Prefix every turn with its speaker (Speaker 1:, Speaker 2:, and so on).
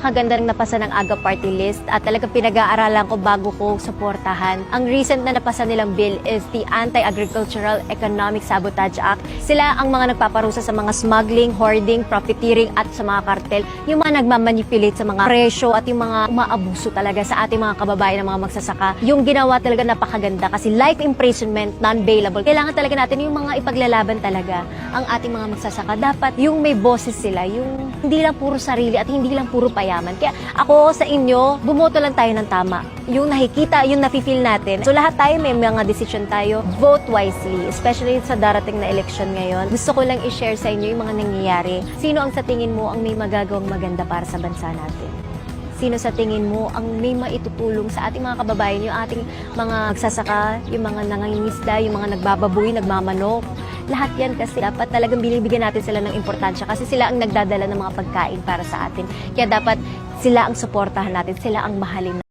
Speaker 1: napakaganda ng napasa ng AGA party list at talagang pinag-aaralan ko bago ko suportahan. Ang recent na napasa nilang bill is the Anti-Agricultural Economic Sabotage Act. Sila ang mga nagpaparusa sa mga smuggling, hoarding, profiteering at sa mga kartel. Yung mga nagmamanipulate sa mga presyo at yung mga umaabuso talaga sa ating mga kababayan ng mga magsasaka. Yung ginawa talaga napakaganda kasi life imprisonment, non-bailable. Kailangan talaga natin yung mga ipaglalaban talaga ang ating mga magsasaka. Dapat yung may boses sila, yung hindi lang puro sarili at hindi lang puro payaman. Kaya ako sa inyo, bumoto lang tayo ng tama. Yung nakikita, yung nafe-feel natin. So lahat tayo may mga decision tayo. Vote wisely, especially sa darating na election ngayon. Gusto ko lang i-share sa inyo yung mga nangyayari. Sino ang sa tingin mo ang may magagawang maganda para sa bansa natin? Sino sa tingin mo ang may maitutulong sa ating mga kababayan, yung ating mga magsasaka, yung mga nangangingisda, yung mga nagbababoy, nagmamanok. Lahat yan kasi dapat talagang binibigyan natin sila ng importansya kasi sila ang nagdadala ng mga pagkain para sa atin. Kaya dapat sila ang suportahan natin, sila ang mahalin.